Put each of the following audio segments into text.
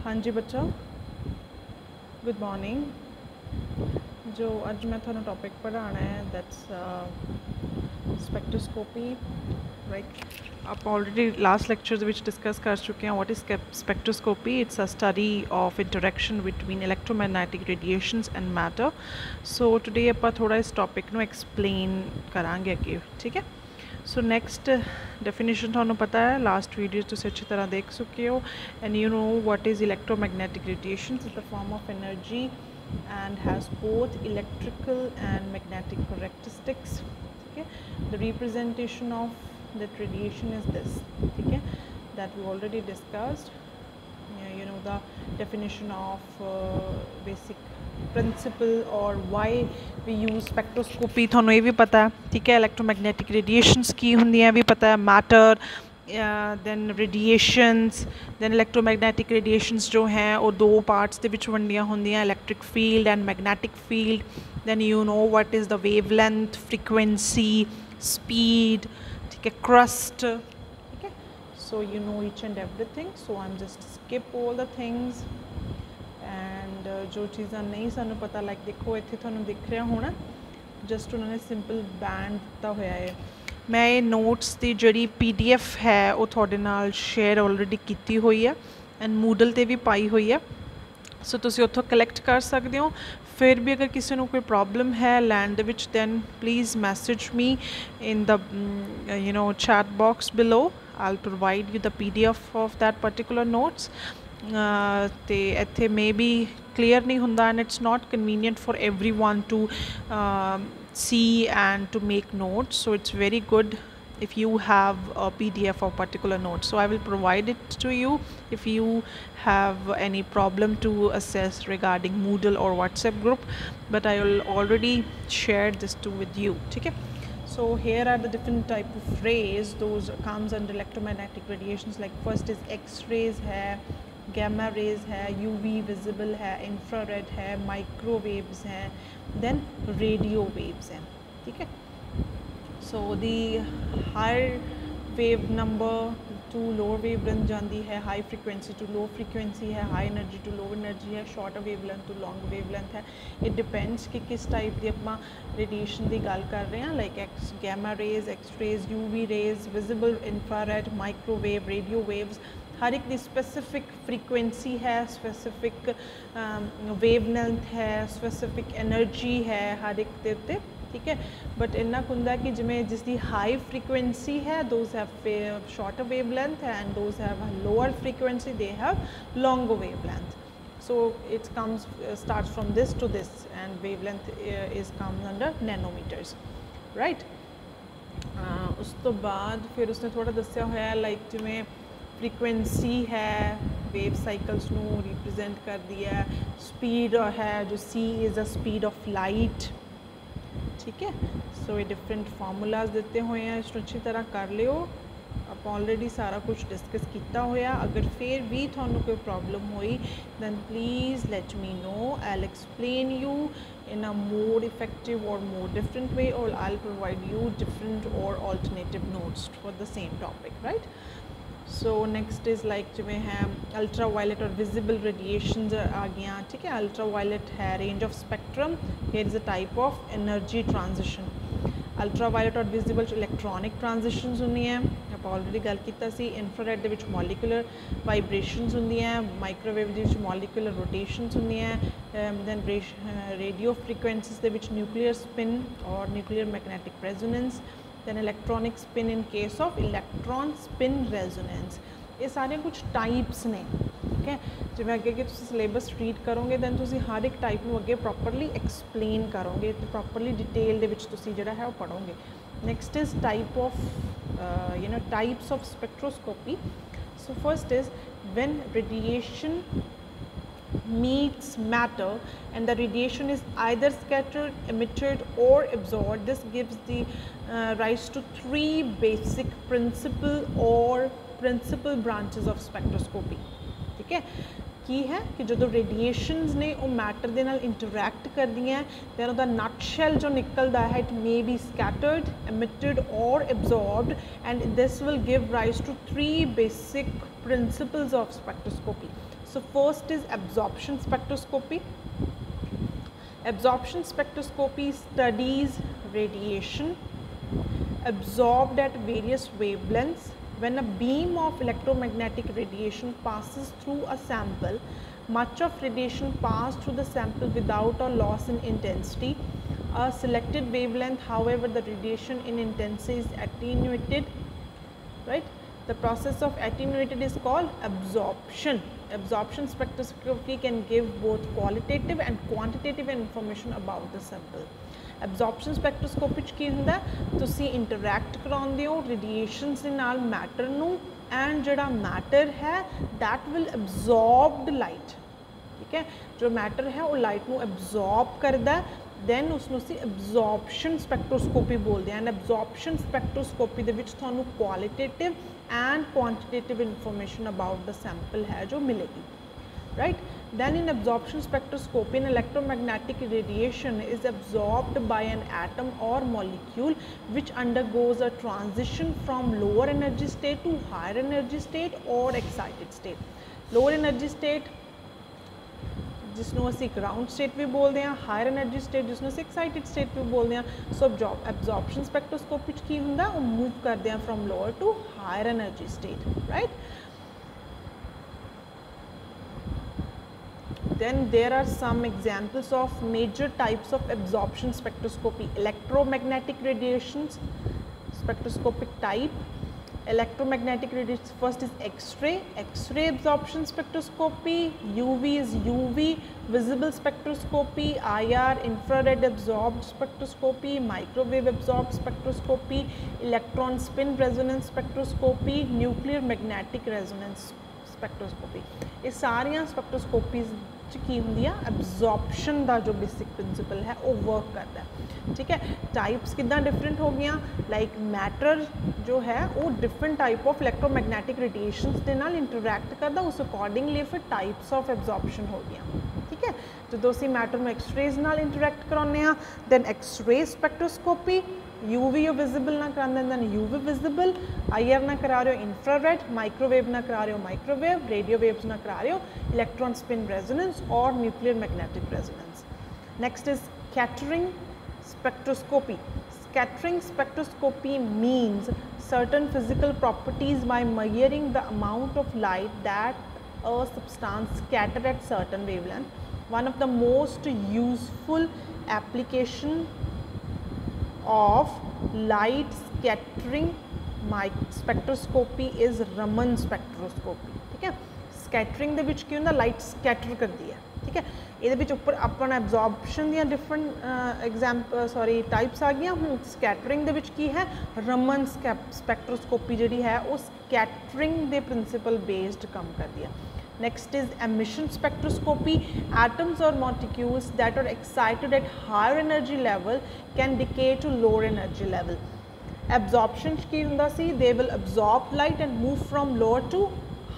हाँ जी बच्चों, good morning. जो अज मैं थोड़ा टॉपिक पढ़ाना है दैट्स स्पेक्ट्रोस्कोपी। राइट, आप ऑलरेडी लास्ट लेक्चर विच डिस्कस कर चुके हैं what is spectroscopy. It's a study of interaction between electromagnetic radiations and matter. So today आप थोड़ा इस टॉपिक ਨੂੰ एक्सप्लेन करांगे अगे, ठीक है। सो नैक्सट डेफिनेशन थानू पता है, लास्ट वीडियो तुम अच्छी तरह देख चुके हो। And you know what is electromagnetic radiation is the form of energy and has both electrical and magnetic characteristics, ठीक है। the representation of that radiation is this, ठीक है, that we already discussed. You know the definition of basic principle or why we use spectroscopy थानू ये भी पता है, ठीक है। इलेक्ट्रोमैग्नेटिक रेडिएशंस की होंदियां भी पता है, matter, then radiations, then electromagnetic radiations जो हैं वो दो पार्ट्स के विच वंडियां होंदियां, electric field and magnetic field. Then you know what is the wavelength, frequency, speed, ठीक है, क्रस्ट, ठीक है। So you know each and everything, so I am just skip all the things. And जो चीज़ां नहीं सानू पता, लाइक देखो इत्थे तुहानू दिख रहा होना, जस्ट उन्होंने सिंपल बैंड दिता होया है। मैं ये नोट्स की जी PDF है वो थोड़े नाल शेयर ऑलरेडी की हुई है एंड मूडल ते भी पाई हुई है। सो तुसी उत्थों कलैक्ट कर सकते हो। फिर भी अगर किसी को कोई प्रॉब्लम है लैंड दे विच, then please message me in the you know chat box below. I will provide you the PDF of that particular notes. तो इत्थे मे बी क्लीयर नहीं होंदा and it's not convenient for everyone to see and to make notes, so it's very good if you have a PDF of particular note. So I will provide it to you if you have any problem to assess regarding Moodle or WhatsApp group, but I will already share this too with you, okay. So here are the different type of rays, those comes under electromagnetic radiations. Like first is X-rays है, gamma rays है, UV visible है, infrared है, microwaves हैं, then radio waves हैं, ठीक है। So the higher wave number to lower wave bन जाती है, high frequency to low frequency है, high energy to low energy है, short wavelength to long wavelength है। It depends कि किस टाइप की अपना रेडिएशन की गल कर रहे हैं, like X gamma rays, X rays, UV rays, visible, infrared, microwave, radio waves, हर एक की स्पेसिफिक फ्रीक्वेंसी है, स्पेसिफिक वेवलेंथ है, स्पेसिफिक एनर्जी है हर एक के उत्ते, ठीक है। बट इन्ना हुंदा कि जिमें जिसकी हाई फ्रीक्वेंसी है those have shorter wavelength and those have lower frequency they have longer wavelength. So it comes starts from this to this and wavelength is comes under nanometers, right। उस तो बाद फिर उसने थोड़ा दस्या होया लाइक जिमें फ्रीक्वेंसी है वेव साइकल्स नू रिप्रेजेंट कर दिया, स्पीड है जो C is the speed of light, ठीक है। सो ये डिफरेंट फार्मूलाज देते हुए हैं, इसको अच्छी तरह कर लियो। आप ऑलरेडी सारा कुछ डिस्कस किया होया। अगर फिर भी थानू कोई प्रॉब्लम हुई then please let me know, I will explain you in a more effective or more different way, or I'll provide you different or alternative notes for the same topic, right। So next is like जिमें है ultra violet और visible radiation आ गया, ठीक है। Ultra violet है range of spectrum, here is a type of energy transition. Ultra violet और visible electronic transitions होंदी हैं, आप ऑलरेडी गल कीता सी। इंफ्रारेड दे विच मॉलिकुलर वाइब्रेशंस होंदी हैं, माइक्रोवेव दे विच मॉलिकुलर रोटेशंस होंदी हैं, दैन रेडियो फ्रीक्वेंसीज दे विच न्यूक्लियर स्पिन और nuclear magnetic resonance, then electronic spin in case of electron spin resonance. ये सारे कुछ टाइप्स ने, ठीक है। जिवें अगे कि तुसीं सिलेबस रीड करोगे दैन तुसीं हर एक टाइप नूं अगे प्रॉपरली एक्सप्लेन करोगे, तो प्रॉपरली डिटेल दे विच तुसीं जिहड़ा है वो पढ़ोगे। Next is type of you know types of spectroscopy. So first is when radiation meets matter and the radiation is either scattered, emitted or absorbed, this gives the rise to three basic principal branches of spectroscopy, ठीक है। की है कि जो radiations ने वो matter दे नाल interact कर दियाँ, दैन उहदा नटशेल जो निकलता है it may be scattered, emitted or absorbed, and this will give rise to three basic principles of spectroscopy. So first is absorption spectroscopy. Absorption spectroscopy studies radiation absorbed at various wavelengths. When a beam of electromagnetic radiation passes through a sample, much of radiation passed through the sample without a loss in intensity. A selected wavelength, however, the radiation in intensity is attenuated, right? The process of attenuated is called absorption. Absorption spectroscopy can give both qualitative and quantitative information about the sample. Absorption spectroscopy च की हुंदा तुसी interact कराउंदे हो radiations दे नाल matter नू and जिहड़ा matter है that will absorb the light, ठीक है, जो matter है वो light नू absorb करदा है, then उसनू सी absorption spectroscopy बोलते हैं. And absorption spectroscopy दे विच थानू qualitative and quantitative information about the sample है जो मिलेगी, right? Then in absorption spectroscopy, an electromagnetic radiation is absorbed by an atom or molecule which undergoes a transition from lower energy state to higher energy state or excited state. Lower energy state जिसनों असी ground state भी बोलते हैं, higher energy state जिसनों असी excited state भी बोलते हैं. सो absorption spectroscopy की हुंदा वो मूव करते हैं from lower to higher energy state, right. Then there are some examples of major types of absorption spectroscopy. Electromagnetic radiations, spectroscopic type. Electromagnetic radiation, first is X-ray, X-ray absorption spectroscopy. UV is UV, visible spectroscopy. IR, infrared absorbed spectroscopy. Microwave absorbed spectroscopy. Electron spin resonance spectroscopy. Nuclear magnetic resonance spectroscopy. ये सारियां spectroscopies की होंगी absorption का जो basic principle है वो work करता है, ठीक है. Types कितना different हो गया, like matter जो है वो different type of electromagnetic radiations के नाल interact करता, उस accordingly फिर types of absorption हो गया, ठीक है. तो दोसी matter में X-rays नाल interact कराने हैं, then X-ray spectroscopy. UV जो visible ना कराने then UV visible. IR ना करा रहे हो infrared, microwave ना करा रहे हो microwave, radio waves ना करा रहे हो electron spin resonance और nuclear magnetic resonance. Next is scattering spectroscopy. Scattering spectroscopy means certain physical properties by measuring the amount of light that a substance scatters at certain wavelength. One of the most useful application of light scattering spectroscopy is Raman spectroscopy, ठीक है. Scattering दे विच की हुंदा light scatter करती है, ठीक है. ये विच उपर अपन एब्जॉर्प्शन दियां डिफरेंट टाइप्स आ गई. स्कैटरिंग दे विच की है रमन स्पैक्ट्रोस्कोपी जिहड़ी है वो स्कैटरिंग दे प्रिंसिपल बेस्ड काम करती है. Next is emission spectroscopy. Atoms or molecules that are excited at higher energy level can decay to lower energy level. Absorption की हुंदा सी, they will absorb light and move from lower to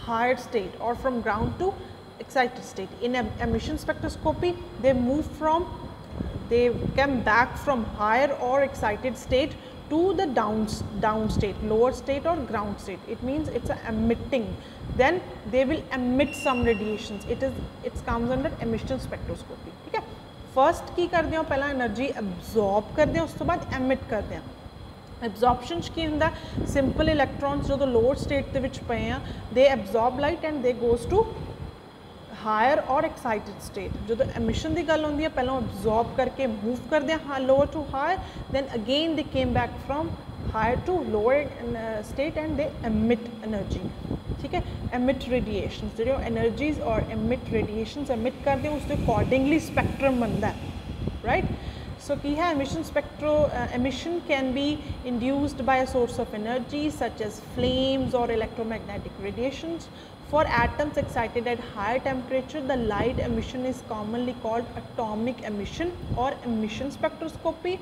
higher state or from ground to excited state. In emission spectroscopy, they come back from higher or excited state to the down state, lower state or ground state. It means it's a emitting. Then they will emit some radiations. It comes under emission spectroscopy. ठीक है. First की करते हो पहला energy absorb करते हैं, उसके बाद emit करते हैं. Absorption की हुंदा simple electrons जो तो lower state ਦੇ ਵਿੱਚ ਪਏ ਆ, they absorb light and they goes to higher or excited state. जो तो emission की गल होंदी है पहला absorb करके move करते हैं lower to higher, then again they came back from higher to lower state and they emit energy, ठीक है. emit radiations जो energies और emit radiations emit करते हैं उसके accordingly spectrum बनता है, right. So की है emission can be induced by a source of energy such as flames or electromagnetic radiations. For atoms excited at higher temperature, the light emission is commonly called atomic emission or emission spectroscopy.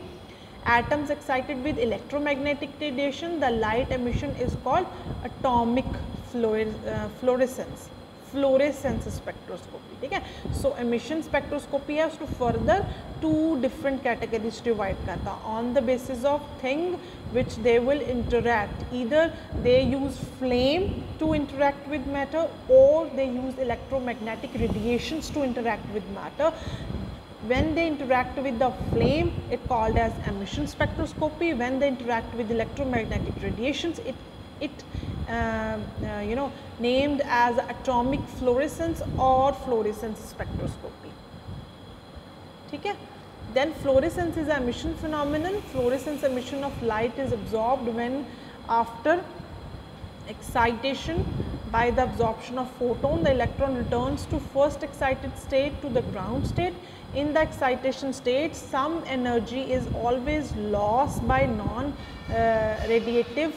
Atoms excited with electromagnetic radiation, the light emission is called atomic fluorescence. Fluorescence spectroscopy, ठीक है। So emission spectroscopy has to further 2 different categories divide करता on the basis of thing which they will interact, either they use flame to interact with matter or they use electromagnetic radiations to interact with matter. When they interact with the flame, it called as emission spectroscopy. When they interact with electromagnetic radiations, it named as atomic fluorescence or fluorescence spectroscopy, ठीक है। Then fluorescence is an emission phenomenon. Fluorescence emission of light is absorbed when after excitation by the absorption of photon, the electron returns to first excited state to the ground state. In the excitation state, some energy is always lost by non-radiative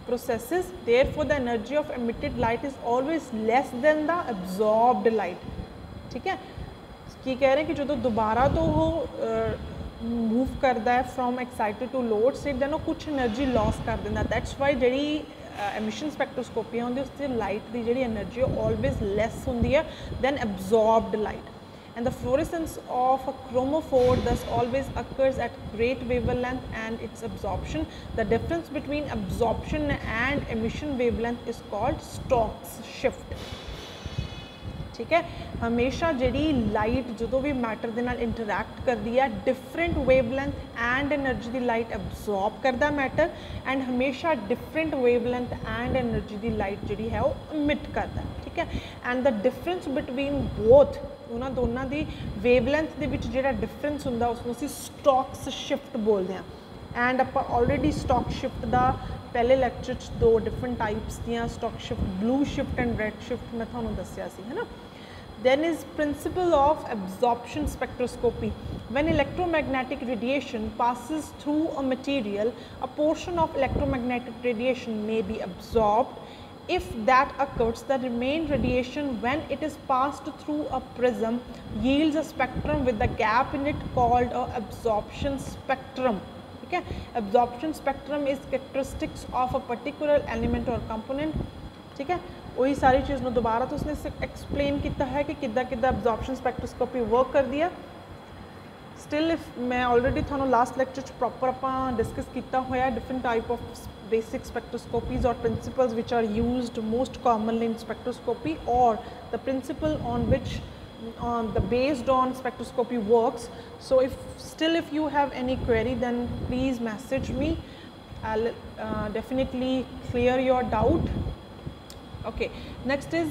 processes. Therefore, the energy of emitted light is always less than the absorbed light, ठीक है। की कह रहे हैं कि जो दोबारा तो वो मूव करता है from excited to load state, then वो कुछ एनर्जी लॉस कर देता। दैट्स वाई जी एमिशन स्पेक्ट्रोस्कोपी होंगी उससे लाइट की जी एनर्जी ऑलवेज लैस होंगी है then absorbed light. And the fluorescence of a chromophore thus always occurs at great wavelength and its absorption. The difference between absorption and emission wavelength is called Stokes shift, ठीक है। हमेशा जी light जो भी matter के नाल interact करती है different wavelength and energy की लाइट एब्जॉर्ब करता मैटर एंड हमेशा डिफरेंट वेवलेंथ एंड एनर्जी की लाइट जी है वो इमिट करता है, ठीक है। And the difference between both उन्होंने दोनों की वेवलेंथ के विच जो डिफरेंस होंगे उसको असीं स्टॉक्स शिफ्ट बोलते हैं। एंड आप ऑलरेडी स्टॉक शिफ्ट का पहले लैक्चर 2 डिफरेंट टाइप्स दियाँ stock shift blue shift and red shift मैं थोड़ा दसिया सी, है ना। Then is principle of absorption spectroscopy. When electromagnetic radiation passes through a material, a portion of electromagnetic radiation may be absorbed. If that occurs, the remaining radiation, when it is passed through a prism, yields a spectrum with a gap in it called a absorption spectrum. Okay? Absorption spectrum is characteristics of a particular element or component. ठीक है, वही सारी चीज़ में दोबारा तो उसने explain किया है कि किदा एब्जॉर्प्शन स्पेक्ट्रोस्कोपी वर्क कर दिया। स्टिल इफ मैं ऑलरेडी थोड़ा लास्ट लैक्चर प्रॉपर आप डिस्कस किया होया different type of basic spectroscopies और principles which are used most commonly in spectroscopy और the principle on which on the based on spectroscopy works. So if you have any query, then please message me. I'll definitely clear your doubt. Okay, next is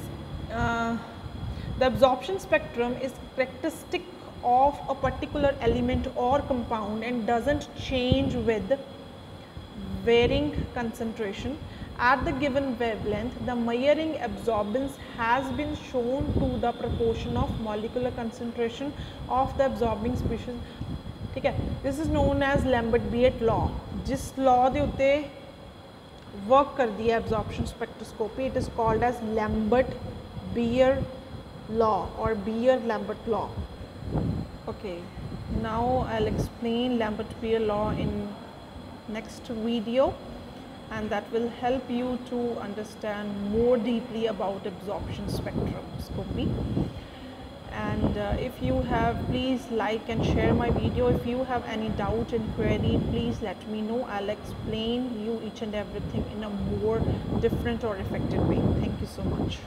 the absorption spectrum is characteristic of a particular element or compound and doesn't change with varying concentration. At the given wavelength, the measuring absorbance has been shown to the proportion of molecular concentration of the absorbing species. ठीक है, this is known as Lambert-Beer law. जिस law दे उत्ते work कर दिया absorption spectroscopy, it is called as Lambert-Beer law or Beer-Lambert law. Okay, now I'll explain Lambert-Beer law in next video, and that will help you to understand more deeply about absorption spectroscopy. And if you have, please like and share my video. If you have any doubt and query, please let me know. I'll explain you each and everything in a more different or effective way. Thank you so much.